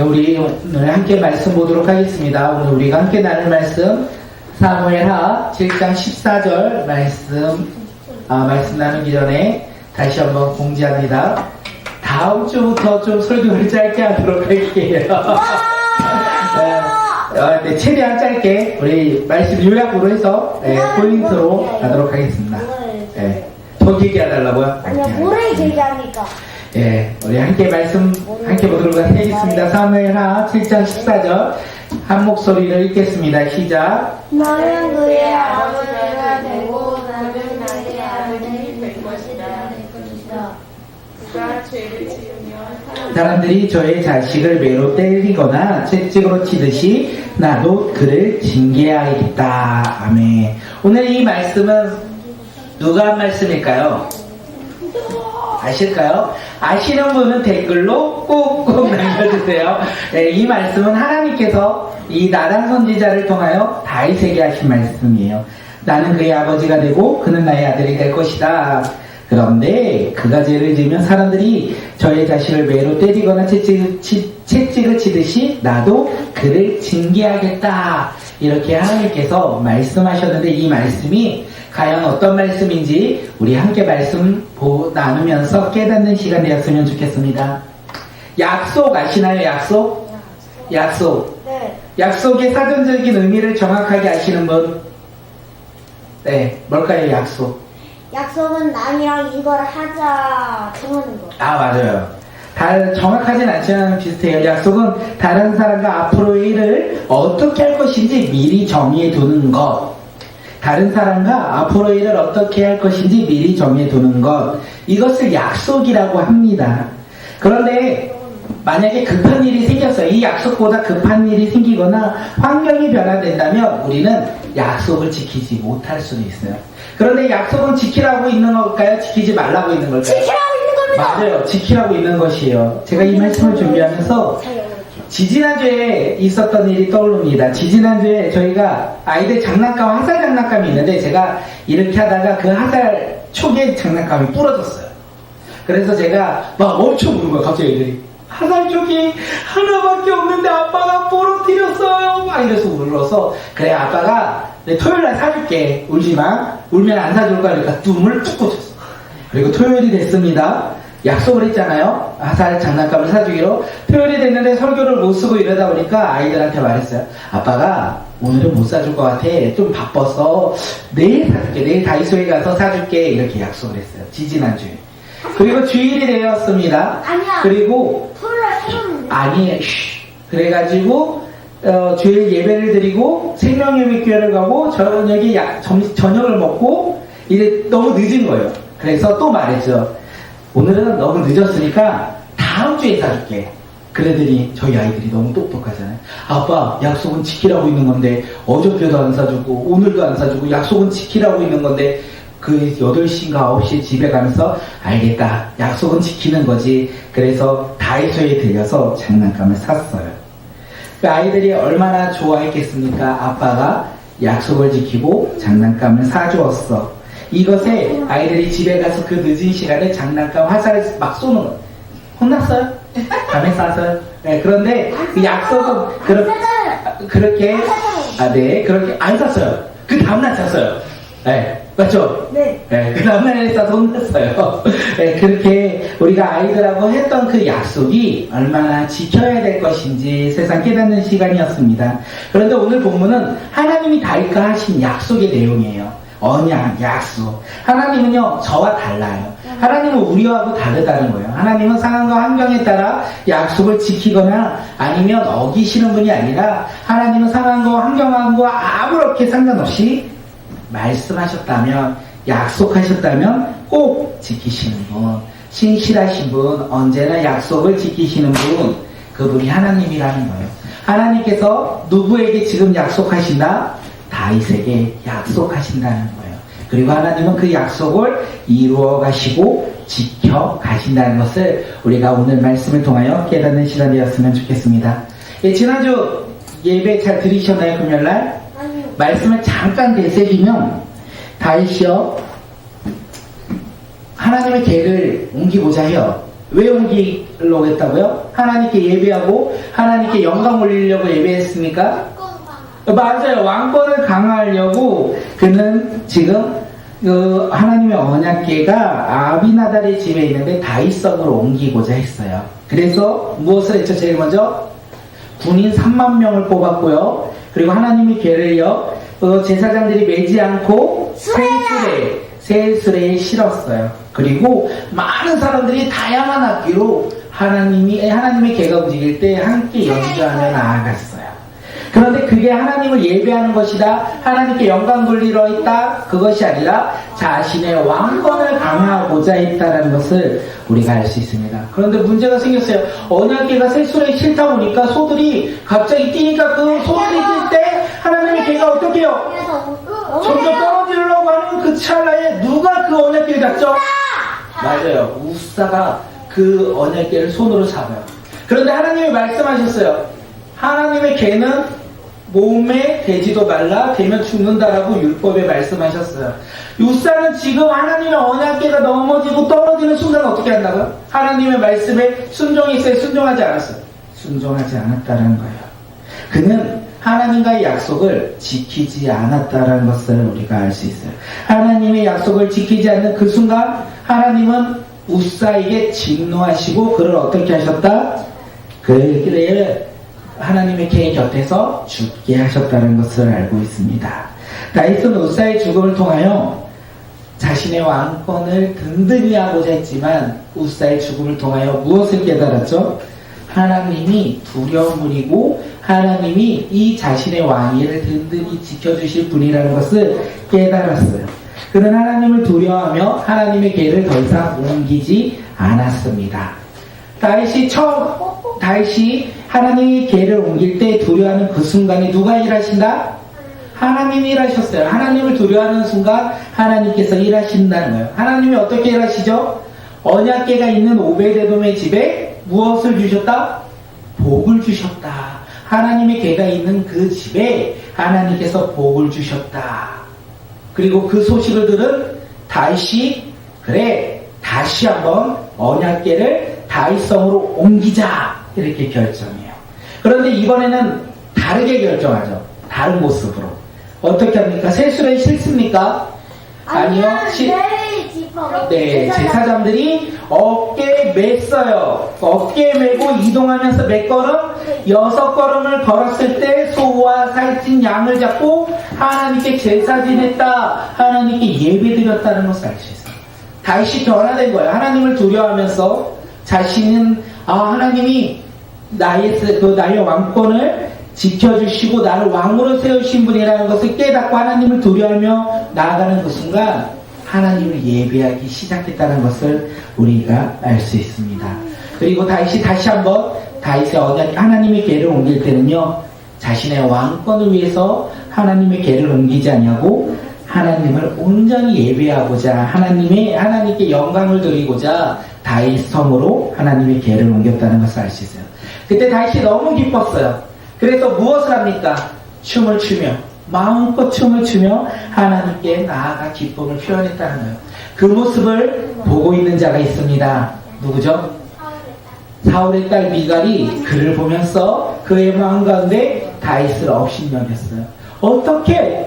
우리 오늘 함께 말씀 보도록 하겠습니다. 오늘 우리가 함께 나눌 말씀 사무엘하 7장 14절 말씀 나누기 전에 다시 한번 공지합니다. 다음 주부터 좀 설교를 짧게 하도록 할게요. 네, 최대한 짧게 우리 말씀 요약으로 해서 포인트로 하도록 하겠습니다. 더 길게 해달라고요? 아니요, 뭐를 길게 하니까. 우리 함께 말씀 함께 보도록 하겠습니다. 사무엘하 7장 14절 한 목소리를 읽겠습니다. 시작. 너는 그의 아버지가 되고 나는 나의 아들이 될 것이다. 그가 죄를 지으면 사람들이 저의 자식을 매로 때리거나 채찍으로 치듯이 나도 그를 징계하겠다. 아멘. 오늘 이 말씀은 누가 한 말씀일까요? 아실까요? 아시는 분은 댓글로 꾹꾹 남겨주세요. 이 말씀은 하나님께서 이 나단 선지자를 통하여 다윗에게 하신 말씀이에요. 나는 그의 아버지가 되고 그는 나의 아들이 될 것이다. 그런데 그가 죄를 지으면 사람들이 저의 자식을 매로 때리거나 채찍을 치듯이 나도 그를 징계하겠다. 이렇게 하나님께서 말씀하셨는데 이 말씀이 과연 어떤 말씀인지 우리 함께 말씀 나누면서 깨닫는 시간 되었으면 좋겠습니다. 약속 아시나요? 약속. 네. 약속의 사전적인 의미를 정확하게 아시는 분? 네, 뭘까요? 약속은 남이랑 이걸 하자 정하는 거. 맞아요. 정확하진 않지만 비슷해요. 약속은 다른 사람과 앞으로의 일을 어떻게 할 것인지 미리 정해 두는 것. 다른 사람과 앞으로의 일을 어떻게 할 것인지 미리 정해 두는 것. 이것을 약속이라고 합니다. 그런데 만약에 급한 일이 생겼어요. 이 약속보다 급한 일이 생기거나 환경이 변화된다면 우리는 약속을 지키지 못할 수도 있어요. 그런데 약속은 지키라고 있는 걸까요? 지키지 말라고 있는 걸까요? 지키라고 있는 겁니다. 맞아요. 지키라고 있는 것이에요. 제가 이 말씀을 준비하면서 지지난주에 있었던 일이 떠오릅니다. 지지난주에 저희가 아이들 장난감, 화살 장난감이 있는데 제가 이렇게 하다가 그 화살 촉의 장난감이 부러졌어요. 그래서 제가 막 엄청 우는 거예요. 갑자기 애들이. 화살 촉이 하나밖에 없는데 아빠가 부러뜨렸어요. 막 이래서 울어서 그래 아빠가 토요일날 사줄게. 울지마. 울면 안 사줄 거야. 그러니까 눈물 뚝 꽂혔어. 그리고 토요일이 됐습니다. 약속을 했잖아요. 화살 장난감을 사주기로. 토요일이 됐는데 설교를 못 쓰고 이러다 보니까 아이들한테 말했어요. 아빠가 오늘은 못 사줄 것 같아. 좀 바빠서 내일 사줄게. 내일 다이소에 가서 사줄게. 이렇게 약속을 했어요. 지지난주에. 그리고 주일이 되었습니다. 아니야. 그리고 토요일날 사줬는데. 아니에요. 그래가지고 주일 예배를 드리고 생명예배교회를 가고 저녁을 먹고 이제 너무 늦은 거예요. 그래서 또 말했죠. 오늘은 너무 늦었으니까 다음 주에 사줄게. 그러더니 저희 아이들이 너무 똑똑하잖아요. 아빠 약속은 지키라고 있는 건데 어저께도 안 사주고 오늘도 안 사주고 약속은 지키라고 있는 건데 그 8시인가 9시에 집에 가면서 알겠다. 약속은 지키는 거지. 그래서 다이소에 들려서 장난감을 샀어요. 그 아이들이 얼마나 좋아했겠습니까? 아빠가 약속을 지키고 장난감을 사주었어. 이것에 아이들이 집에 가서 그 늦은 시간에 장난감 화살을 막 쏘는 거예요. 혼났어요? 밤에 쐈어요? 네, 그런데 그 약속은 그렇게 그렇게 안 쐈어요. 그 다음날 쐈어요. 네, 맞죠? 네. 네, 그 다음날에 쏴서 혼났어요. 네, 그렇게 우리가 아이들하고 했던 그 약속이 얼마나 지켜야 될 것인지 세상 깨닫는 시간이었습니다. 그런데 오늘 본문은 하나님이 다윗과 하신 약속의 내용이에요. 언약, 약속. 하나님은요, 저와 달라요. 하나님은 우리하고 다르다는 거예요. 하나님은 상황과 환경에 따라 약속을 지키거나 아니면 어기시는 분이 아니라 하나님은 상황과 환경과 아무렇게 상관없이 말씀하셨다면, 약속하셨다면 꼭 지키시는 분, 신실하신 분, 언제나 약속을 지키시는 분, 그분이 하나님이라는 거예요. 하나님께서 누구에게 지금 약속하신다? 다윗에게 약속하신다는 거예요. 그리고 하나님은 그 약속을 이루어 가시고 지켜 가신다는 것을 우리가 오늘 말씀을 통하여 깨닫는 시간이 되었으면 좋겠습니다. 지난주 예배 잘 들으셨나요? 금요일날? 아니요. 말씀을 잠깐 되새기면 다윗이요 하나님의 계를 옮기고자 해요. 왜 옮기려고 했다고요? 하나님께 예배하고 하나님께 영광 올리려고 예배했습니까? 맞아요. 왕권을 강화하려고 그는 지금 그 하나님의 언약궤가 아비나달의 집에 있는데 다윗성으로 옮기고자 했어요. 그래서 무엇을 했죠? 제일 먼저 군인 3만 명을 뽑았고요. 그리고 하나님의 궤를요 제사장들이 매지 않고 새 수레에 실었어요. 그리고 많은 사람들이 다양한 악기로 하나님의 궤가 움직일 때 함께 연주하며 나아갔어요. 그런데 그게 하나님을 예배하는 것이다, 하나님께 영광 돌리러 했다, 그것이 아니라 자신의 왕권을 강화하고자 했다는 것을 우리가 알 수 있습니다. 그런데 문제가 생겼어요. 언약궤가 새수레에 실다 보니까 소들이 갑자기 뛰니까 그 소들이 뛸 때 하나님의 궤가 어떻게 해요? 점점 떨어지려고 하는 그 찰나에 누가 그 언약궤를 잡죠? 맞아요. 우사가 그 언약궤를 손으로 잡아요. 그런데 하나님이 말씀하셨어요. 하나님의 궤는 몸에 대지도 말라, 되면 죽는다라고 율법에 말씀하셨어요. 우사는 지금 하나님의 언약궤가 넘어지고 떨어지는 순간 어떻게 한다고요? 하나님의 말씀에 순종했어요? 순종하지 않았어요? 순종하지 않았다는 거예요. 그는 하나님과의 약속을 지키지 않았다는 것을 우리가 알 수 있어요. 하나님의 약속을 지키지 않는 그 순간 하나님은 우사에게 진노하시고 그를 어떻게 하셨다? 그를 하나님의 궤 곁에서 죽게 하셨다는 것을 알고 있습니다. 다윗은 우사의 죽음을 통하여 자신의 왕권을 든든히 하고자 했지만 우사의 죽음을 통하여 무엇을 깨달았죠? 하나님이 두려움이고 하나님이 이 자신의 왕위를 든든히 지켜주실 분이라는 것을 깨달았어요. 그는 하나님을 두려워하며 하나님의 궤를 더 이상 옮기지 않았습니다. 다윗이 하나님의 궤를 옮길 때 두려워하는 그 순간에 누가 일하신다? 하나님이 일하셨어요. 하나님을 두려워하는 순간 하나님께서 일하신다는 거예요. 하나님이 어떻게 일하시죠? 언약궤가 있는 오베데돔의 집에 무엇을 주셨다? 복을 주셨다. 하나님의 궤가 있는 그 집에 하나님께서 복을 주셨다. 그리고 그 소식을 들은 다윗이 그래 다시 한번 언약궤를 다윗성으로 옮기자 이렇게 결정해요. 그런데 이번에는 다르게 결정하죠. 다른 모습으로. 어떻게 합니까? 새수레에 실습니까? 아니요. 네, 제사장들이 어깨에 맸어요. 어깨에 메고 이동하면서 몇 걸음? 6걸음을 걸었을 때 소와 살찐 양을 잡고 하나님께 제사 지냈다, 하나님께 예배드렸다는 것을 알 수 있어요. 다윗이 변화된 거예요. 하나님을 두려워하면서 자신은 하나님이 나의 왕권을 지켜주시고 나를 왕으로 세우신 분이라는 것을 깨닫고 하나님을 두려워하며 나아가는 그 순간 하나님을 예배하기 시작했다는 것을 우리가 알 수 있습니다. 그리고 다윗이 다시 한번 다윗의 하나님의 궤를 옮길 때는요, 자신의 왕권을 위해서 하나님의 궤를 옮기지 않냐고 하나님을 온전히 예배하고자 하나님께 영광을 드리고자 다윗 성으로 하나님의 궤를 옮겼다는 것을 알 수 있어요. 그때 다윗이 너무 기뻤어요. 그래서 무엇을 합니까? 춤을 추며 마음껏 춤을 추며 하나님께 나아가 기쁨을 표현했다는 거예요. 그 모습을 보고 있는 자가 있습니다. 누구죠? 사울의 딸 미갈이 그를 보면서 그의 마음 가운데 다윗을 업신여겼어요. 어떻게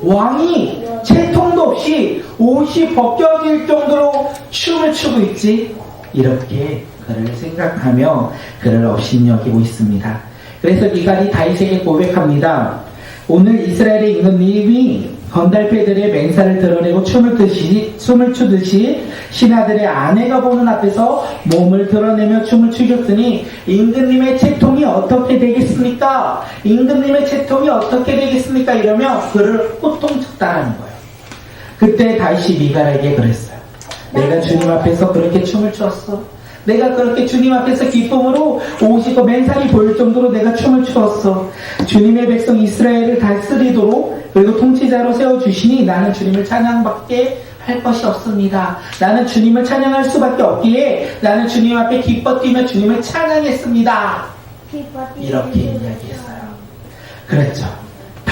왕이 채통도 없이 옷이 벗겨질 정도로 춤을 추고 있지? 이렇게 그를 생각하며 그를 업신여기고 있습니다. 그래서 미갈이 다윗에게 고백합니다. 오늘 이스라엘의 임금님이 건달패들의 맹사를 드러내고 춤을 추듯이 신하들의 아내가 보는 앞에서 몸을 드러내며 춤을 추셨으니 임금님의 채통이 어떻게 되겠습니까? 임금님의 채통이 어떻게 되겠습니까? 이러며 그를 호통쳤다는 거예요. 그때 다윗이 미갈에게 그랬어요. 내가 주님 앞에서 그렇게 춤을 추었어. 내가 그렇게 주님 앞에서 기쁨으로 옷이고 맨살이 보일 정도로 내가 춤을 추었어. 주님의 백성 이스라엘을 다스리도록 그리고 통치자로 세워주시니 나는 주님을 찬양밖에 할 것이 없습니다. 나는 주님을 찬양할 수밖에 없기에 나는 주님 앞에 기뻐 뛰며 주님을 찬양했습니다. 이렇게 이야기했어요. 그랬죠.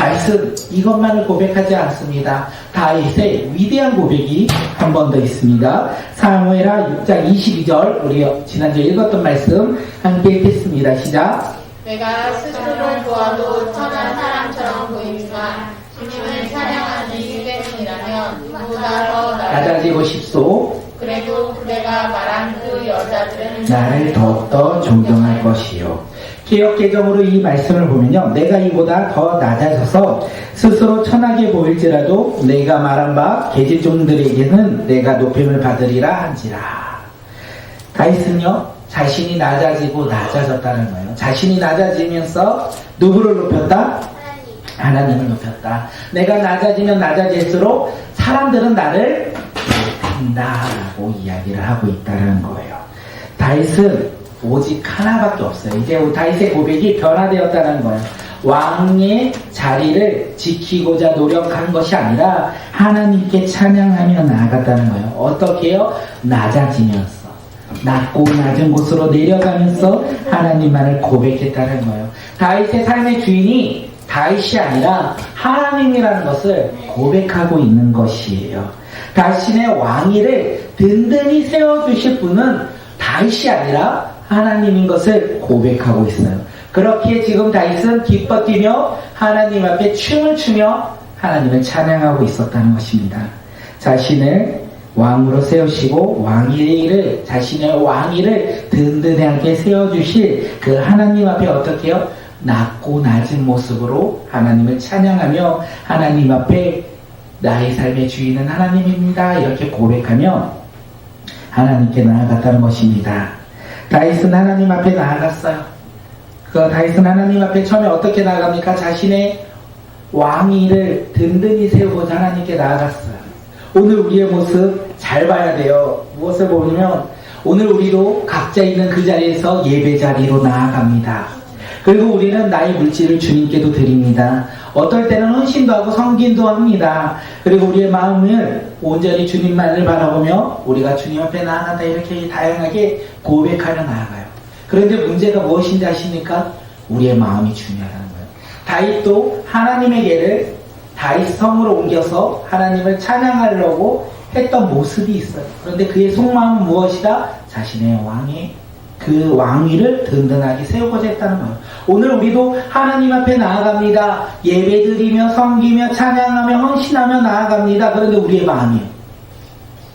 다윗은 이것만을 고백하지 않습니다. 다윗의 위대한 고백이 한 번 더 있습니다. 사무엘하 6장 22절 우리 지난주에 읽었던 말씀 함께 읽겠습니다. 시작. 내가 스스로 보아도 천한 사람처럼 보이지만 주님을 찬양하는 이 때문이라면 누구보다 더 낮아지고 싶소. 그래도 그대가 말한 그 여자들은 나를 더욱더 존경할 것이요. 개역개정으로 이 말씀을 보면요, 내가 이보다 더 낮아져서 스스로 천하게 보일지라도 내가 말한 바 계집종들에게는 내가 높임을 받으리라 한지라. 다윗은요 자신이 낮아지고 낮아졌다는 거예요. 자신이 낮아지면서 누구를 높였다? 하나님을 높였다. 내가 낮아지면 낮아질수록 사람들은 나를 높인다라고 이야기를 하고 있다는 거예요. 다윗은 오직 하나밖에 없어요. 이제 다윗의 고백이 변화되었다는 거예요. 왕의 자리를 지키고자 노력한 것이 아니라 하나님께 찬양하며 나아갔다는 거예요. 어떻게요? 낮아지면서, 낮고 낮은 곳으로 내려가면서 하나님만을 고백했다는 거예요. 다윗의 삶의 주인이 다윗이 아니라 하나님이라는 것을 고백하고 있는 것이에요. 자신의 왕위를 든든히 세워주실 분은 다윗이 아니라 하나님인 것을 고백하고 있어요. 그렇게 지금 다윗은 기뻐 뛰며 하나님 앞에 춤을 추며 하나님을 찬양하고 있었다는 것입니다. 자신을 왕으로 세우시고 자신의 왕위를 든든하게 세워주실 그 하나님 앞에 어떻게 해요? 낮고 낮은 모습으로 하나님을 찬양하며 하나님 앞에 나의 삶의 주인은 하나님입니다. 이렇게 고백하며 하나님께 나아갔다는 것입니다. 다윗은 하나님 앞에 나아갔어요. 다윗은 하나님 앞에 처음에 어떻게 나아갑니까? 자신의 왕위를 든든히 세우고자 하나님께 나아갔어요. 오늘 우리의 모습 잘 봐야 돼요. 무엇을 보면 오늘 우리도 각자 있는 그 자리에서 예배 자리로 나아갑니다. 그리고 우리는 나의 물질을 주님께도 드립니다. 어떨 때는 헌신도 하고 섬김도 합니다. 그리고 우리의 마음을 온전히 주님만을 바라보며 우리가 주님 앞에 나아간다 이렇게 다양하게 고백하며 나아가요. 그런데 문제가 무엇인지 아십니까? 우리의 마음이 중요하다는 거예요. 다윗도 하나님의 예를 다윗 성으로 옮겨서 하나님을 찬양하려고 했던 모습이 있어요. 그런데 그의 속마음은 무엇이다? 자신의 그 왕위를 든든하게 세우고자 했다는 거예요. 오늘 우리도 하나님 앞에 나아갑니다. 예배드리며 섬기며 찬양하며 헌신하며 나아갑니다. 그런데 우리의 마음이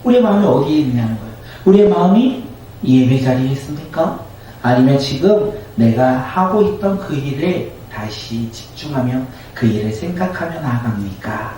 어디에 있냐는 거예요. 우리의 마음이 예배 자리에 있습니까? 아니면 지금 내가 하고 있던 그 일에 다시 집중하며 그 일을 생각하며 나아갑니까?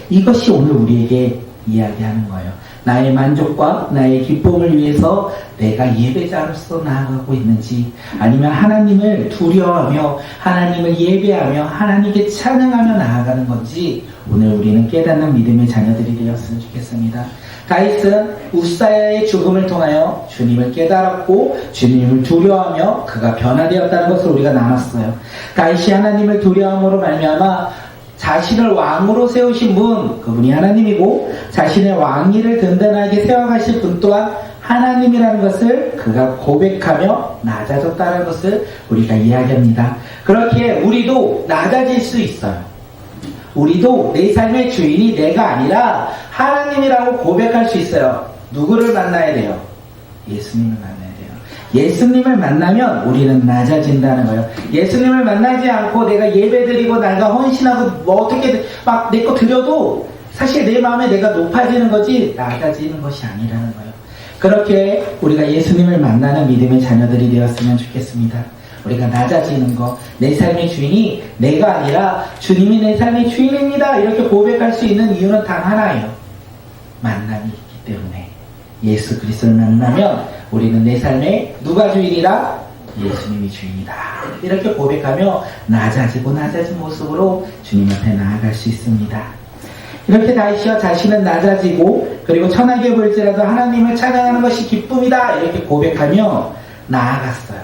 이것이 오늘 우리에게 이야기하는 거예요. 나의 만족과 나의 기쁨을 위해서 내가 예배자로서 나아가고 있는지, 아니면 하나님을 두려워하며 하나님을 예배하며 하나님께 찬양하며 나아가는 건지 오늘 우리는 깨닫는 믿음의 자녀들이 되었으면 좋겠습니다. 다윗은 우사야의 죽음을 통하여 주님을 깨달았고 주님을 두려워하며 그가 변화되었다는 것을 우리가 나눴어요. 다윗이 하나님을 두려움으로 말미암아 자신을 왕으로 세우신 분, 그분이 하나님이고 자신의 왕위를 든든하게 세워가실 분 또한 하나님이라는 것을 그가 고백하며 낮아졌다는 것을 우리가 이야기합니다. 그렇게 우리도 낮아질 수 있어요. 우리도 내 삶의 주인이 내가 아니라 하나님이라고 고백할 수 있어요. 누구를 만나야 돼요? 예수님을 만나야 돼요. 예수님을 만나면 우리는 낮아진다는 거예요. 예수님을 만나지 않고 내가 예배드리고 내가 헌신하고 뭐 어떻게 막 내 거 드려도 사실 내 마음에 내가 높아지는 거지 낮아지는 것이 아니라는 거예요. 그렇게 우리가 예수님을 만나는 믿음의 자녀들이 되었으면 좋겠습니다. 우리가 낮아지는 거, 내 삶의 주인이 내가 아니라 주님이 내 삶의 주인입니다. 이렇게 고백할 수 있는 이유는 단 하나예요. 만남이 있기 때문에. 예수 그리스도를 만나면 우리는 내 삶의 누가 주인이다? 예수님이 주인이다. 이렇게 고백하며 낮아진 모습으로 주님 앞에 나아갈 수 있습니다. 이렇게 다윗이여 자신은 낮아지고 그리고 천하게 보일지라도 하나님을 찬양하는 것이 기쁨이다. 이렇게 고백하며 나아갔어요.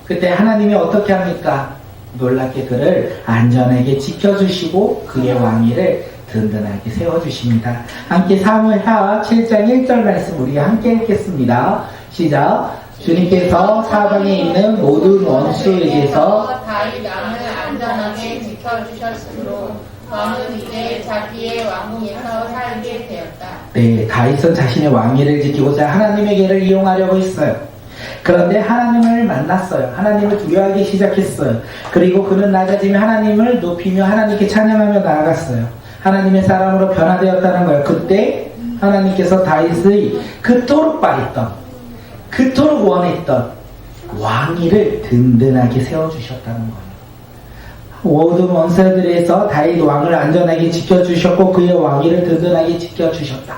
그때 하나님이 어떻게 합니까? 놀랍게 그를 안전하게 지켜주시고 그의 왕위를 든든하게 세워주십니다. 함께 사무엘하 7장 1절 말씀 우리가 함께 읽겠습니다. 시작. 주님께서 사방에 있는 모든 원수에게서 다윗 왕을 안전하게 지켜주셨으므로 왕은 이제 자기의 왕궁에서 살게 되었다. 네, 다윗은 자신의 왕위를 지키고자 하나님의 계를 이용하려고 했어요. 그런데 하나님을 만났어요. 하나님을 두려워하기 시작했어요. 그리고 그는 낮아지며 하나님을 높이며 하나님께 찬양하며 나아갔어요. 하나님의 사람으로 변화되었다는 거예요. 그때 하나님께서 다윗의 그토록 바랬던, 그토록 원했던 왕위를 든든하게 세워주셨다는 거예요. 모든 원수들에서 다윗 왕을 안전하게 지켜주셨고 그의 왕위를 든든하게 지켜주셨다.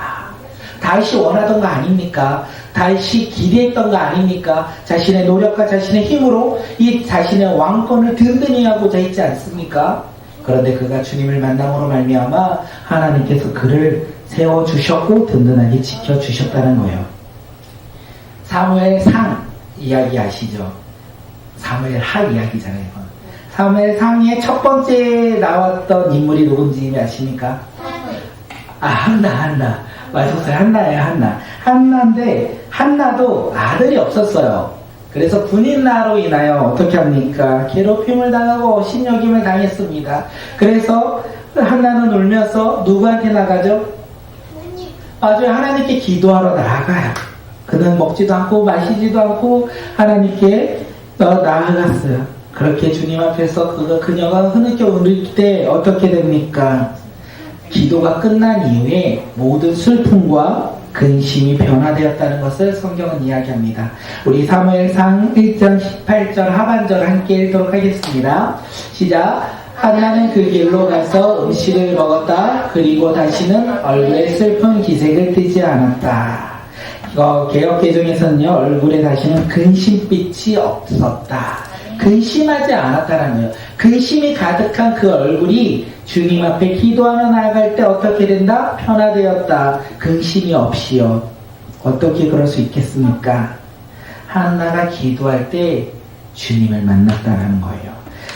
다윗이 원하던 거 아닙니까? 다윗이 기대했던 거 아닙니까? 자신의 노력과 자신의 힘으로 이 자신의 왕권을 든든히 하고자 했지 않습니까? 그런데 그가 주님을 만남으로 말미암아 하나님께서 그를 세워주셨고 든든하게 지켜주셨다는 거예요. 사무엘상 이야기 아시죠? 사무엘하 이야기잖아요. 사무엘상의 첫 번째 나왔던 인물이 누군지 아십니까? 한나. 맞았어요. 한나예요, 한나. 한나인데, 한나도 아들이 없었어요. 그래서 군인나로 인하여 어떻게 합니까? 괴롭힘을 당하고 신여김을 당했습니다. 그래서 한나는 울면서 누구한테 나가죠? 맞아요. 하나님께 기도하러 나아가요. 그는 먹지도 않고 마시지도 않고 하나님께 나아갔어요. 그렇게 주님 앞에서 그녀가 흐느껴 울릴 때 어떻게 됩니까? 기도가 끝난 이후에 모든 슬픔과 근심이 변화되었다는 것을 성경은 이야기합니다. 우리 사무엘상 1장 18절 하반절 함께 읽도록 하겠습니다. 시작. 한나는 그 길로 가서 음식을 먹었다. 그리고 다시는 얼굴에 슬픈 기색을 띠지 않았다. 개역개정에서는요, 얼굴에 다시는 근심빛이 없었다. 근심하지 않았다는 거예요. 근심이 가득한 그 얼굴이 주님 앞에 기도하며 나아갈 때 어떻게 된다? 변화되었다. 근심이 없이요. 어떻게 그럴 수 있겠습니까? 한나가 기도할 때 주님을 만났다는 거예요.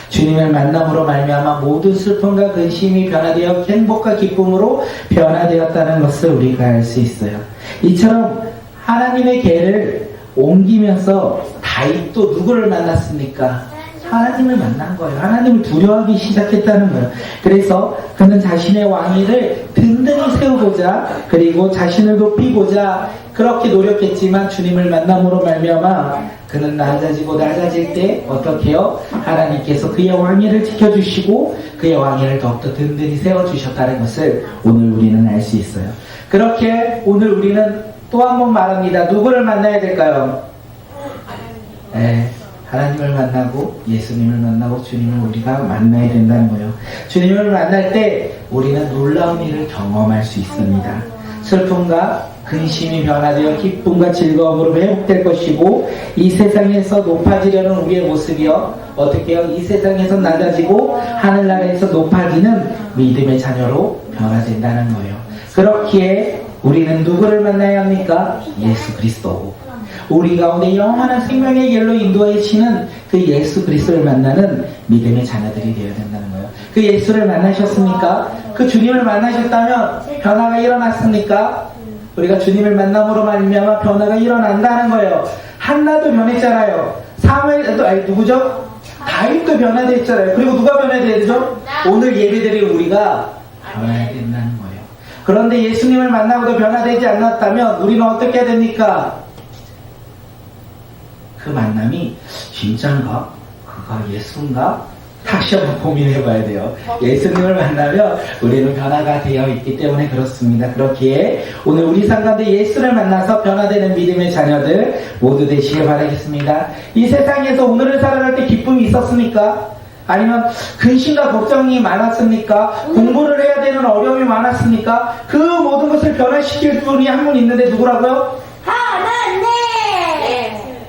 주님을 만남으로 말미암아 모든 슬픔과 근심이 변화되어 행복과 기쁨으로 변화되었다는 것을 우리가 알 수 있어요. 이처럼 하나님의 계를 옮기면서 다윗도 누구를 만났습니까? 하나님을 만난 거예요. 하나님을 두려워하기 시작했다는 거예요. 그래서 그는 자신의 왕위를 든든히 세우고자 그리고 자신을 높이고자 그렇게 노력했지만 주님을 만남으로 말미암아 그는 낮아질 때 어떻게 해요? 하나님께서 그의 왕위를 지켜주시고 그의 왕위를 더욱더 든든히 세워주셨다는 것을 오늘 우리는 알 수 있어요. 그렇게 오늘 우리는 또 한 번 말합니다. 누구를 만나야 될까요? 하나님을 만나고 예수님을 만나고 주님을 우리가 만나야 된다는 거예요. 주님을 만날 때 우리는 놀라운 일을 경험할 수 있습니다. 슬픔과 근심이 변화되어 기쁨과 즐거움으로 회복될 것이고 이 세상에서 높아지려는 우리의 모습이요 어떻게 해요? 이 세상에서 낮아지고 하늘나라에서 높아지는 믿음의 자녀로 변화된다는 거예요. 그렇기에 우리는 누구를 만나야 합니까? 예수 그리스도. 우리 가운데 영원한 생명의 길로 인도하시는 그 예수 그리스도를 만나는 믿음의 자녀들이 되어야 된다는 거예요. 그 예수를 만나셨습니까? 그 주님을 만나셨다면 변화가 일어났습니까? 우리가 주님을 만남으로 말미암아 변화가 일어난다는 거예요. 한나도 변했잖아요. 누구죠? 다윗도 변화됐잖아요. 그리고 누가 변화돼야 되죠? 오늘 예배드릴 우리가 변화해야 된다는 거예요. 그런데 예수님을 만나고도 변화되지 않았다면 우리는 어떻게 해야 됩니까? 그 만남이 진짜인가? 그가 예수인가? 다시 한번 고민해 봐야 돼요. 예수님을 만나면 우리는 변화가 되어 있기 때문에 그렇습니다. 그렇기에 오늘 우리 삶 가운데 예수를 만나서 변화되는 믿음의 자녀들 모두 되시길 바라겠습니다. 이 세상에서 오늘을 살아갈 때 기쁨이 있었습니까? 아니면 근심과 걱정이 많았습니까? 공부를 해야 되는 어려움이 많았습니까? 그 모든 것을 변화시킬 분이 한 분 있는데 누구라고요?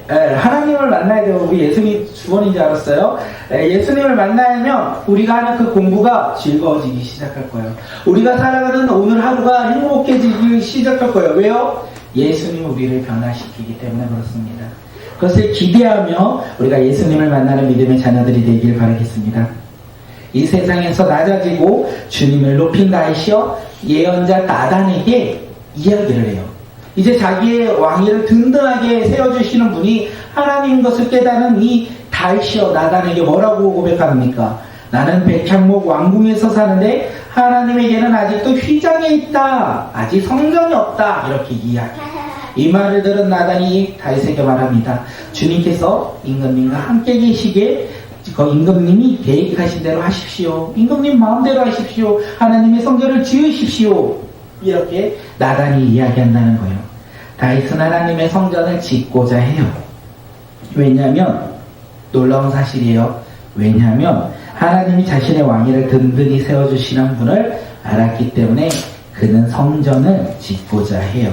하나님을 만나야 돼요. 우리 예수님 주원인 줄 알았어요. 예수님을 만나면 우리가 하는 그 공부가 즐거워지기 시작할 거예요. 우리가 살아가는 오늘 하루가 행복해지기 시작할 거예요. 왜요? 예수님이 우리를 변화시키기 때문에 그렇습니다. 그것을 기대하며 우리가 예수님을 만나는 믿음의 자녀들이 되길 바라겠습니다. 이 세상에서 낮아지고 주님을 높인 다윗이요 예언자 나단에게 이야기를 해요. 이제 자기의 왕위를 든든하게 세워주시는 분이 하나님인 것을 깨달은 이 다윗이여 나단에게 뭐라고 고백합니까? 나는 백향목 왕궁에서 사는데 하나님에게는 아직도 휘장에 있다. 아직 성전이 없다. 이렇게 이야기해요. 이 말을 들은 나단이 다윗에게 말합니다. 주님께서 임금님과 함께 계시기에 임금님이 계획하신 대로 하십시오. 임금님 마음대로 하십시오. 하나님의 성전을 지으십시오. 이렇게 나단이 이야기한다는 거예요. 다윗은 하나님의 성전을 짓고자 해요. 왜냐하면 놀라운 사실이에요. 왜냐하면 하나님이 자신의 왕위를 든든히 세워주시는 분을 알았기 때문에 그는 성전을 짓고자 해요.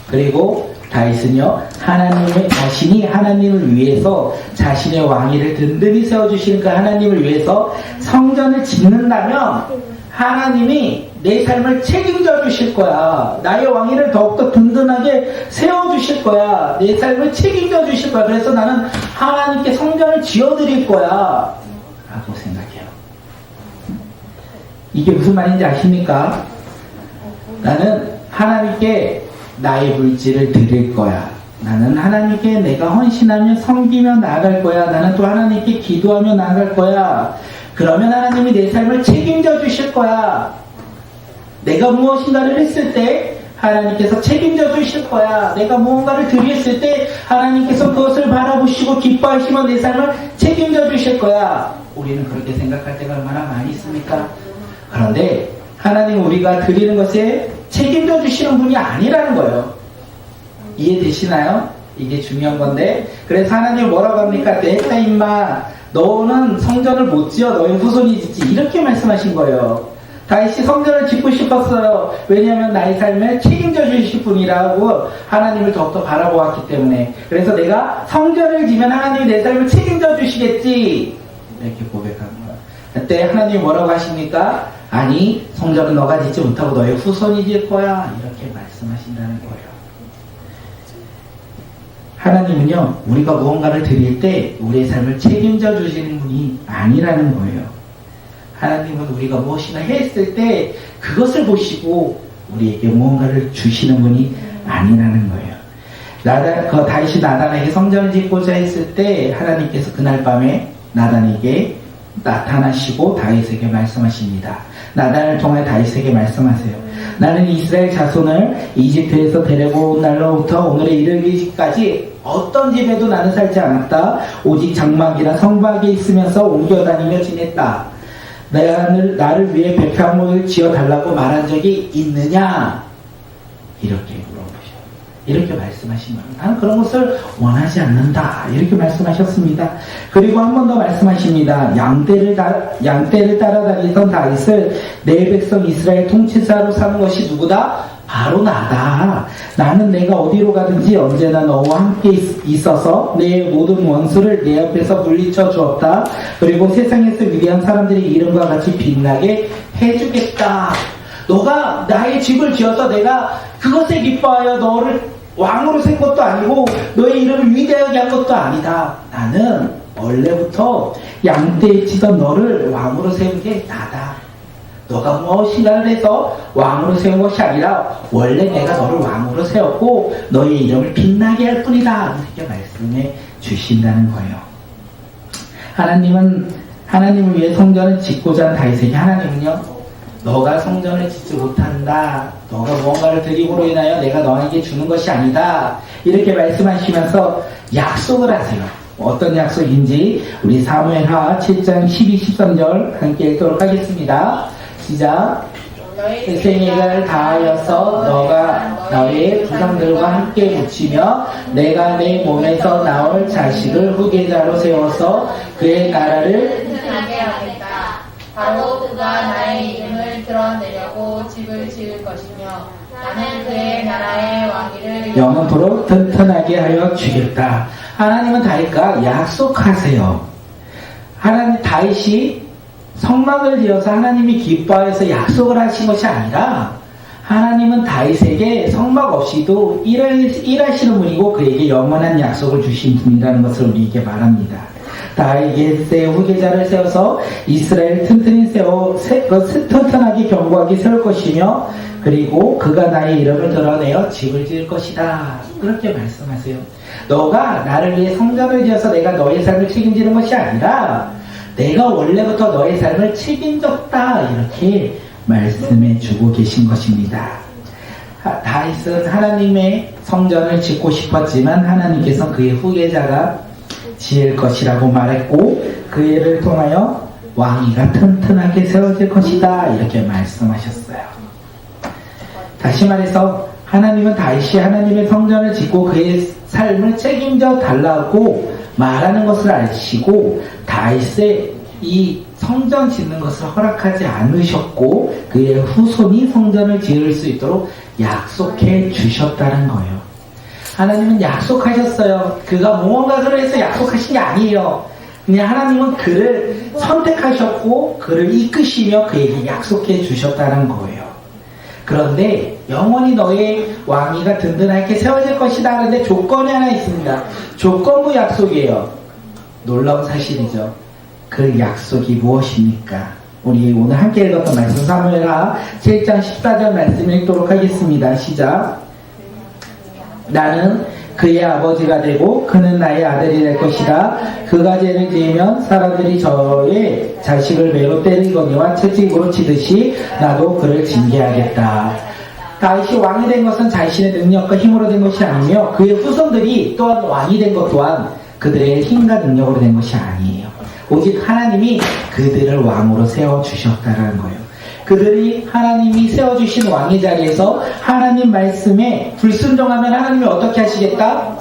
그리고 다윗은요, 자신이 하나님을 위해서 자신의 왕위를 든든히 세워주시는 그 하나님을 위해서 성전을 짓는다면 하나님이 내 삶을 책임져 주실 거야. 나의 왕위를 더욱더 든든하게 세워주실 거야. 내 삶을 책임져 주실 거야. 그래서 나는 하나님께 성전을 지어드릴 거야. 라고 생각해요. 이게 무슨 말인지 아십니까? 나는 하나님께 나의 물질을 드릴 거야. 나는 하나님께 내가 헌신하며 섬기며 나아갈 거야. 나는 또 하나님께 기도하며 나아갈 거야. 그러면 하나님이 내 삶을 책임져 주실 거야. 내가 무엇인가를 했을 때 하나님께서 책임져 주실 거야. 내가 무언가를 드렸을 때 하나님께서 그것을 바라보시고 기뻐하시며 내 삶을 책임져 주실 거야. 우리는 그렇게 생각할 때가 얼마나 많이 있습니까? 그런데 하나님 우리가 드리는 것에 책임져 주시는 분이 아니라는 거예요. 이해되시나요? 이게 중요한 건데, 그래서 하나님 뭐라고 합니까? 내가 임마 너는 성전을 못 지어 너의 후손이 짓지, 이렇게 말씀하신 거예요. 다윗이 성전을 짓고 싶었어요. 왜냐하면 나의 삶에 책임져 주실 분이라고 하나님을 더욱더 바라보았기 때문에. 그래서 내가 성전을 지면 하나님이 내 삶을 책임져 주시겠지, 이렇게 고백한 거예요. 그때 하나님이 뭐라고 하십니까? 아니, 성전은 너가 짓지 못하고 너의 후손이 질 거야, 이렇게 말씀하신다는 거예요. 하나님은요, 우리가 무언가를 드릴 때 우리의 삶을 책임져 주시는 분이 아니라는 거예요. 하나님은 우리가 무엇이나 했을 때 그것을 보시고 우리에게 무언가를 주시는 분이 아니라는 거예요. 다윗이 나단에게 성전을 짓고자 했을 때 하나님께서 그날 밤에 나단에게 나타나시고 다윗에게 말씀하십니다. 나단을 통해 다윗에게 말씀하세요. 나는 이스라엘 자손을 이집트에서 데리고 온 날로부터 오늘에 이르기까지 어떤 집에도 나는 살지 않았다. 오직 장막이나 성막에 있으면서 옮겨다니며 지냈다. 내가 나를 위해 백향목을 지어달라고 말한 적이 있느냐? 이렇게 물어보셔. 이렇게 말씀하신 겁니다. 나는 그런 것을 원하지 않는다. 이렇게 말씀하셨습니다. 그리고 한 번 더 말씀하십니다. 양떼를 따라다니던 다윗을 내 백성 이스라엘 통치자로 삼은 것이 누구다? 바로 나다. 나는 내가 어디로 가든지 언제나 너와 함께 있어서 내 모든 원수를 내 앞에서 물리쳐 주었다. 그리고 세상에서 위대한 사람들의 이름과 같이 빛나게 해주겠다. 너가 나의 집을 지어서 내가 그것에 기뻐하여 너를 왕으로 세운 것도 아니고 너의 이름을 위대하게 한 것도 아니다. 나는 원래부터 양떼에 치던 너를 왕으로 세운 게 나다. 너가 무엇인가를 해서 왕으로 세운 것이 아니라 원래 내가 너를 왕으로 세웠고 너의 이름을 빛나게 할 뿐이다. 이렇게 말씀해 주신다는 거예요. 하나님을 위해 성전을 짓고자 한 다윗에게 하나님은요, 너가 성전을 짓지 못한다. 너가 무언가를 드림으로 인하여 내가 너에게 주는 것이 아니다. 이렇게 말씀하시면서 약속을 하세요. 어떤 약속인지 우리 사무엘하 7장 12, 13절 함께 읽도록 하겠습니다. 시작. 내 생애를 다하여서 너가 너의 조상들과 함께 묻히며 내가 내 몸에서 나올 자식을 후계자로 세워서 그의 나라를 튼튼하게 하겠다. 바로 그가 나의 이름을 드러내려고 집을 지을 것이며 나는 그의 나라의 왕위를 영원토록 튼튼하게 하여 주겠다. 하나님은 다윗과 약속하세요. 다윗이 성막을 지어서 하나님이 기뻐해서 약속을 하신 것이 아니라 하나님은 다윗에게 성막 없이도 일하시는 분이고 그에게 영원한 약속을 주신 분이라는 것을 우리에게 말합니다. 다윗의 후계자를 세워서 이스라엘 튼튼하게 견고하게 세울 것이며 그리고 그가 나의 이름을 드러내어 집을 지을 것이다. 그렇게 말씀하세요. 너가 나를 위해 성전을 지어서 내가 너의 삶을 책임지는 것이 아니라 내가 원래부터 너의 삶을 책임졌다. 이렇게 말씀해 주고 계신 것입니다. 다윗은 하나님의 성전을 짓고 싶었지만 하나님께서 그의 후계자가 지을 것이라고 말했고 그를 통하여 왕위가 튼튼하게 세워질 것이다. 이렇게 말씀하셨어요. 다시 말해서 하나님은 다윗이 하나님의 성전을 짓고 그의 삶을 책임져 달라고 말하는 것을 아시고 다윗의 이 성전 짓는 것을 허락하지 않으셨고 그의 후손이 성전을 지을 수 있도록 약속해 주셨다는 거예요. 하나님은 약속하셨어요. 그가 무언가를 해서 약속하신 게 아니에요. 그냥 하나님은 그를 선택하셨고 그를 이끄시며 그에게 약속해 주셨다는 거예요. 그런데 영원히 너의 왕위가 든든하게 세워질 것이다. 그런데 조건이 하나 있습니다. 조건부 약속이에요. 놀라운 사실이죠. 그 약속이 무엇입니까? 우리 오늘 함께 읽었던 말씀 사무엘하 7장 14절 말씀 읽도록 하겠습니다. 시작. 나는 그의 아버지가 되고 그는 나의 아들이 될 것이다. 그가 죄를 지으면 사람들이 저의 자식을 매로 때리거니와 채찍으로 치듯이 나도 그를 징계하겠다. 다윗이 왕이 된 것은 자신의 능력과 힘으로 된 것이 아니며 그의 후손들이 또한 왕이 된 것 또한 그들의 힘과 능력으로 된 것이 아니에요. 오직 하나님이 그들을 왕으로 세워주셨다는 거예요. 그들이 하나님이 세워주신 왕의 자리에서 하나님 말씀에 불순종하면 하나님이 어떻게 하시겠다?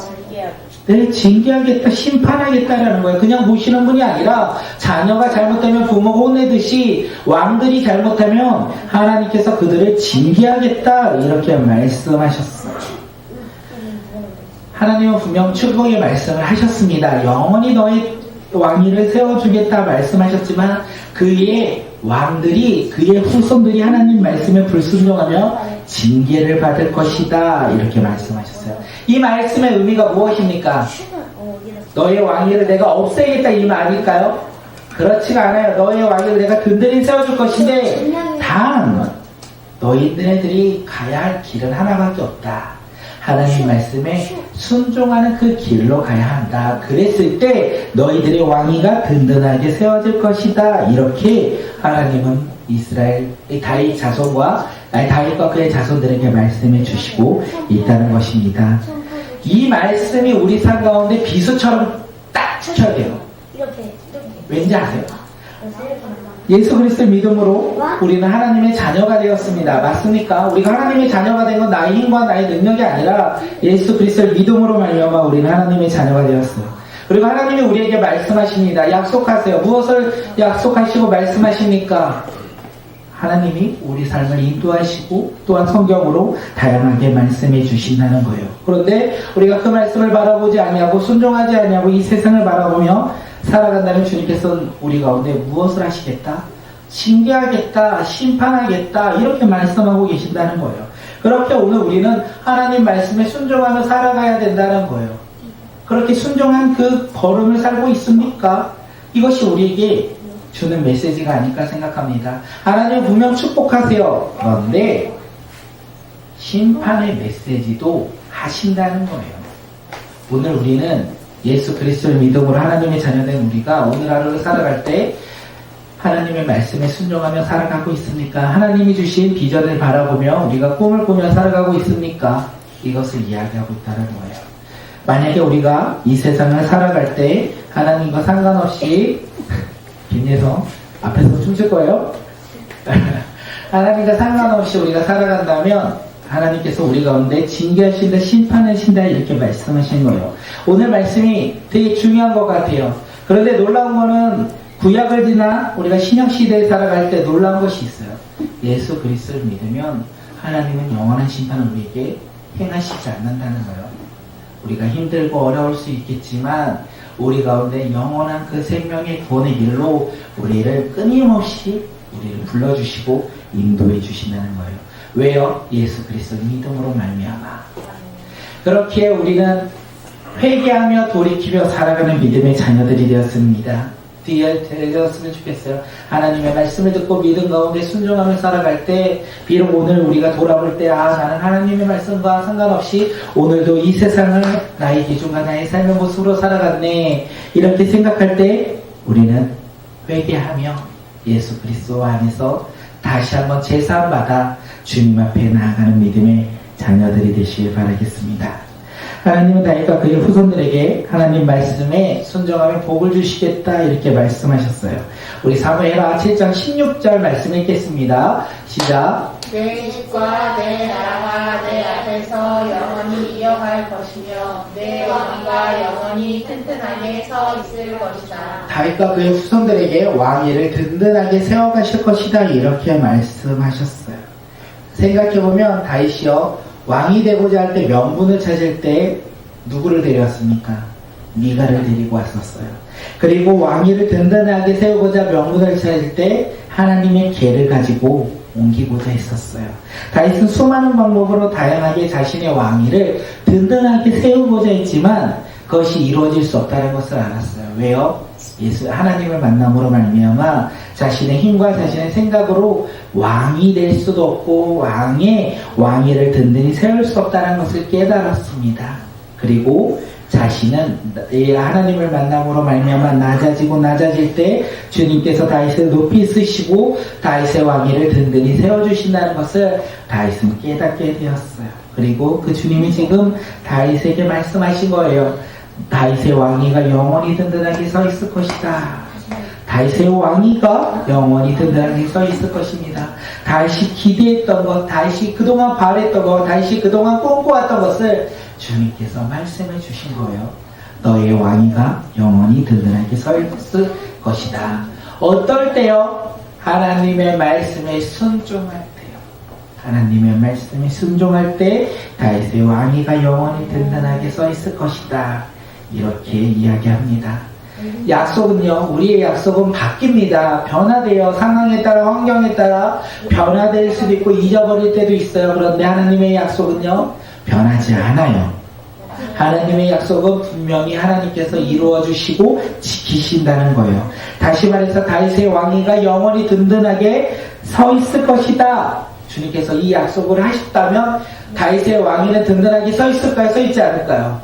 네, 징계하겠다, 심판하겠다라는 거예요. 그냥 보시는 분이 아니라 자녀가 잘못되면 부모가 혼내듯이 왕들이 잘못하면 하나님께서 그들을 징계하겠다 이렇게 말씀하셨어요. 하나님은 분명 축복의 말씀을 하셨습니다. 영원히 너의 왕위를 세워주겠다 말씀하셨지만 그의 왕들이 그의 후손들이 하나님 말씀에 불순종하며 징계를 받을 것이다 이렇게 말씀하셨어요. 이 말씀의 의미가 무엇입니까? 너의 왕위를 내가 없애겠다 이 말일까요? 그렇지가 않아요. 너의 왕위를 내가 든든히 세워줄 것인데 단 너희들이 가야 할 길은 하나밖에 없다. 하나님 말씀에 순종하는 그 길로 가야 한다. 그랬을 때 너희들의 왕위가 든든하게 세워질 것이다. 이렇게 하나님은 이스라엘의 다윗 자손과 다윗과 그의 자손들에게 말씀해 주시고 있다는 것입니다. 이 말씀이 우리 삶 가운데 비수처럼 딱 찍혀야 돼요. 왠지 아세요? 예수 그리스도의 믿음으로 우리는 하나님의 자녀가 되었습니다. 맞습니까? 우리가 하나님의 자녀가 된 건 나의 힘과 나의 능력이 아니라 예수 그리스도의 믿음으로 말미암아 우리는 하나님의 자녀가 되었어요. 그리고 하나님이 우리에게 말씀하십니다. 약속하세요. 무엇을 약속하시고 말씀하십니까? 하나님이 우리 삶을 인도하시고 또한 성경으로 다양하게 말씀해 주신다는 거예요. 그런데 우리가 그 말씀을 바라보지 아니하고 순종하지 아니하고 이 세상을 바라보며 살아간다면 주님께서는 우리 가운데 무엇을 하시겠다? 징계하겠다, 심판하겠다 이렇게 말씀하고 계신다는 거예요. 그렇게 오늘 우리는 하나님 말씀에 순종하며 살아가야 된다는 거예요. 그렇게 순종한 그 걸음을 살고 있습니까? 이것이 우리에게 주는 메시지가 아닐까 생각합니다. 하나님 분명 축복하세요. 그런데 심판의 메시지도 하신다는 거예요. 오늘 우리는 예수 그리스도를 믿음으로 하나님의 자녀된 우리가 오늘 하루를 살아갈 때 하나님의 말씀에 순종하며 살아가고 있습니까? 하나님이 주신 비전을 바라보며 우리가 꿈을 꾸며 살아가고 있습니까? 이것을 이야기하고 있다는 거예요. 만약에 우리가 이 세상을 살아갈 때 하나님과 상관없이 김예성 앞에서 춤출 거예요? 하나님과 상관없이 우리가 살아간다면 하나님께서 우리 가운데 징계하신다, 심판하신다 이렇게 말씀하시는 거예요. 오늘 말씀이 되게 중요한 것 같아요. 그런데 놀라운 거는 구약을 지나 우리가 신약시대에 살아갈 때 놀라운 것이 있어요. 예수 그리스도를 믿으면 하나님은 영원한 심판을 우리에게 행하시지 않는다는 거예요. 우리가 힘들고 어려울 수 있겠지만 우리 가운데 영원한 그 생명의 구원의 길로 우리를 끊임없이 우리를 불러주시고 인도해 주신다는 거예요. 왜요? 예수 그리스도 믿음으로 말미암아. 그렇게 우리는 회개하며 돌이키며 살아가는 믿음의 자녀들이 되었습니다. 되었으면 좋겠어요. 하나님의 말씀을 듣고 믿음 가운데 순종하며 살아갈 때 비록 오늘 우리가 돌아볼 때 나는 하나님의 말씀과 상관없이 오늘도 이 세상을 나의 기준과 나의 삶의 모습으로 살아갔네 이렇게 생각할 때 우리는 회개하며 예수 그리스도 안에서 다시 한번 제사함 받아 주님 앞에 나아가는 믿음의 자녀들이 되시길 바라겠습니다. 하나님은 다윗과 그의 후손들에게 하나님 말씀에 순종하면 복을 주시겠다 이렇게 말씀하셨어요. 우리 사무엘하 7장 16절 말씀 읽겠습니다. 시작. 내 집과 내 나라가 내 앞에서 영원히 이어갈 것이며 내 왕위가 영원히 튼튼하게 서 있을 것이다. 다윗과 그의 후손들에게 왕위를 든든하게 세워가실 것이다 이렇게 말씀하셨어요. 생각해보면 다윗이요 왕이 되고자 할 때 명분을 찾을 때 누구를 데려왔습니까? 미가를 데리고 왔었어요. 그리고 왕위를 든든하게 세우고자 명분을 찾을 때 하나님의 계를 가지고 옮기고자 했었어요. 다윗은 수많은 방법으로 다양하게 자신의 왕위를 든든하게 세우고자 했지만 그것이 이루어질 수 없다는 것을 알았어요. 왜요? 예수 하나님을 만남으로 말미암아 자신의 힘과 자신의 생각으로 왕이 될 수도 없고 왕의 왕위를 든든히 세울 수 없다는 것을 깨달았습니다. 그리고 자신은 하나님을 만남으로 말미암아 낮아지고 낮아질 때 주님께서 다윗을 높이 쓰시고 다윗의 왕위를 든든히 세워주신다는 것을 다윗은 깨닫게 되었어요. 그리고 그 주님이 지금 다윗에게 말씀하신 거예요. 다윗의 왕위가 영원히 든든하게 서 있을 것이다. 다윗의 왕위가 영원히 든든하게 서 있을 것입니다. 다윗이 기대했던 것, 다윗이 그동안 바랬던 것, 다윗이 그동안 꿈꿔왔던 것을 주님께서 말씀해 주신 거예요. 너의 왕위가 영원히 든든하게 서 있을 것이다. 어떨 때요? 하나님의 말씀에 순종할 때요. 하나님의 말씀에 순종할 때 다윗의 왕위가 영원히 든든하게 서 있을 것이다. 이렇게 이야기합니다. 약속은요, 우리의 약속은 바뀝니다. 변화돼요. 상황에 따라, 환경에 따라 변화될 수도 있고 잊어버릴 때도 있어요. 그런데 하나님의 약속은요, 변하지 않아요. 하나님의 약속은 분명히 하나님께서 이루어 주시고 지키신다는 거예요. 다시 말해서 다윗의 왕위가 영원히 든든하게 서 있을 것이다. 주님께서 이 약속을 하셨다면 다윗의 왕위는 든든하게 서 있을까요? 서 있지 않을까요?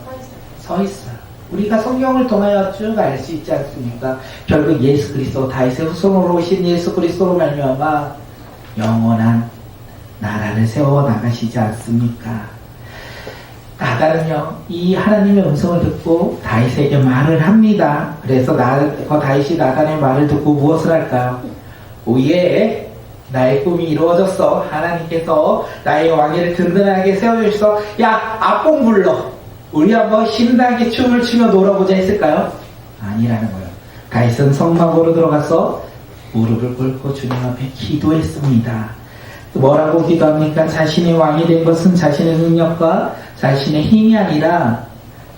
서 있어요. 우리가 성경을 통하여 쭉 알 수 있지 않습니까? 결국 예수 그리스도 다윗의 후손으로 오신 예수 그리스도로 말미암아 영원한 나라를 세워 나가시지 않습니까? 나단은요 이 하나님의 음성을 듣고 다윗에게 말을 합니다. 그래서 다윗이 나단의 말을 듣고 무엇을 할까요? 오예, 나의 꿈이 이루어졌어. 하나님께서 나의 왕위를 든든하게 세워주셔서 야 악봉 불러. 우리 한번 신나게 춤을 추며 놀아보자 했을까요? 아니라는 거예요. 다윗은 성막으로 들어가서 무릎을 꿇고 주님 앞에 기도했습니다. 뭐라고 기도합니까? 자신의 왕이 된 것은 자신의 능력과 자신의 힘이 아니라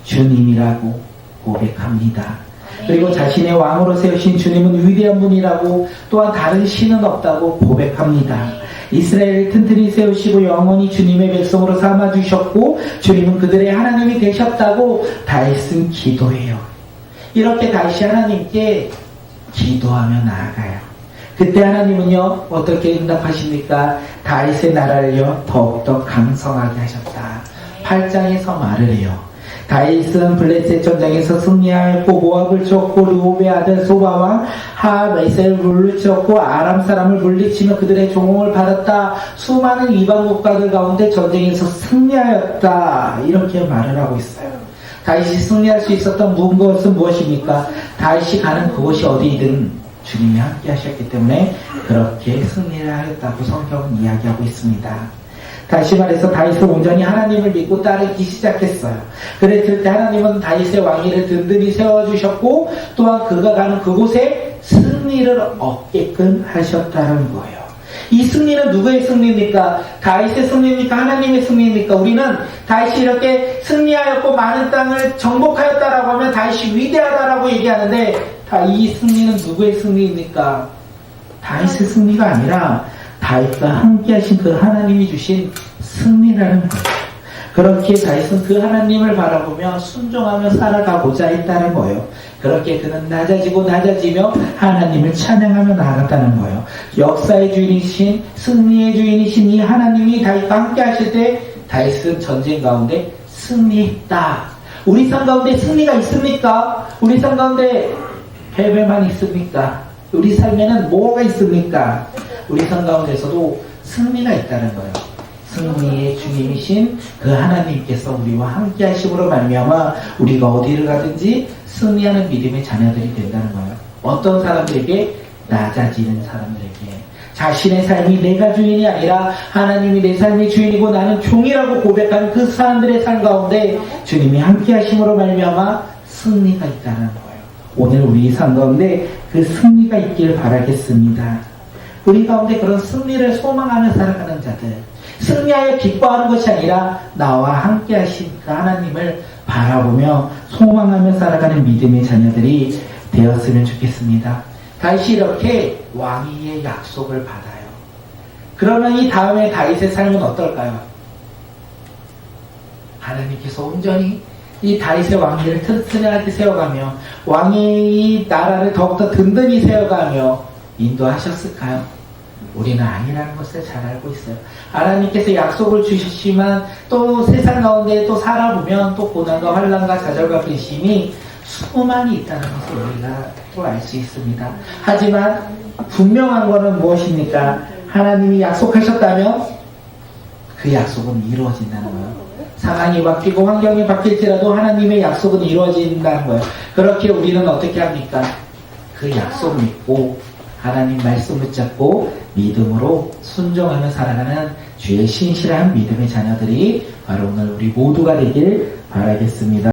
주님이라고 고백합니다. 그리고 자신의 왕으로 세우신 주님은 위대한 분이라고 또한 다른 신은 없다고 고백합니다. 이스라엘을 튼튼히 세우시고 영원히 주님의 백성으로 삼아주셨고 주님은 그들의 하나님이 되셨다고 다윗은 기도해요. 이렇게 다윗이 하나님께 기도하며 나아가요. 그때 하나님은요 어떻게 응답하십니까? 다윗의 나라를요 더욱더 강성하게 하셨다. 8장에서 말을 해요. 다윗은 블레셋 전장에서 승리하였고 모압을 쳤고 르홉의 아들 소바왕 하메셋을 물리쳤고 아람 사람을 물리치며 그들의 종을 받았다. 수많은 이방 국가들 가운데 전쟁에서 승리하였다. 이렇게 말을 하고 있어요. 다윗이 승리할 수 있었던 것은 무엇입니까? 다윗이 가는 그곳이 어디이든 주님이 함께 하셨기 때문에 그렇게 승리를 하였다고 성경은 이야기하고 있습니다. 다시 말해서 다윗은 온전히 하나님을 믿고 따르기 시작했어요. 그랬을 때 하나님은 다윗의 왕위를 든든히 세워주셨고 또한 그가 가는 그곳에 승리를 얻게끔 하셨다는 거예요. 이 승리는 누구의 승리입니까? 다윗의 승리입니까? 하나님의 승리입니까? 우리는 다윗이 이렇게 승리하였고 많은 땅을 정복하였다라고 하면 다윗이 위대하다라고 얘기하는데 이 승리는 누구의 승리입니까? 다윗의 승리가 아니라 다윗과 함께 하신 그 하나님이 주신 승리라는 거예요. 그렇게 다윗은 그 하나님을 바라보며 순종하며 살아가고자 했다는 거예요. 그렇게 그는 낮아지고 낮아지며 하나님을 찬양하며 나아갔다는 거예요. 역사의 주인이신, 승리의 주인이신 이 하나님이 다윗과 함께 하실 때 다윗은 전쟁 가운데 승리했다. 우리 삶 가운데 승리가 있습니까? 우리 삶 가운데 패배만 있습니까? 우리 삶에는 뭐가 있습니까? 우리 삶 가운데서도 승리가 있다는 거예요. 승리의 주님이신 그 하나님께서 우리와 함께 하심으로 말미암아 우리가 어디를 가든지 승리하는 믿음의 자녀들이 된다는 거예요. 어떤 사람들에게? 낮아지는 사람들에게. 자신의 삶이 내가 주인이 아니라 하나님이 내 삶의 주인이고 나는 종이라고 고백하는 그 사람들의 삶 가운데 주님이 함께 하심으로 말미암아 승리가 있다는 거예요. 오늘 우리 삶 가운데 그 승리가 있길 바라겠습니다. 우리 가운데 그런 승리를 소망하며 살아가는 자들, 승리하여 기뻐하는 것이 아니라 나와 함께 하신 그 하나님을 바라보며 소망하며 살아가는 믿음의 자녀들이 되었으면 좋겠습니다. 다윗이 이렇게 왕위의 약속을 받아요. 그러면 이 다음에 다윗의 삶은 어떨까요? 하나님께서 온전히 이 다윗의 왕위를 튼튼하게 세워가며 왕의 나라를 더욱더 든든히 세워가며 인도하셨을까요? 우리는 아니라는 것을 잘 알고 있어요. 하나님께서 약속을 주시지만 또 세상 가운데 또 살아보면 또 고난과 환난과 좌절과 근심이 수많이 있다는 것을 우리가 또 알 수 있습니다. 하지만 분명한 것은 무엇입니까? 하나님이 약속하셨다면 그 약속은 이루어진다는 거예요. 상황이 바뀌고 환경이 바뀔지라도 하나님의 약속은 이루어진다는 거예요. 그렇게 우리는 어떻게 합니까? 그 약속 믿고 하나님 말씀 붙잡고 믿음으로 순종하며 살아가는 주의 신실한 믿음의 자녀들이 바로 오늘 우리 모두가 되길 바라겠습니다.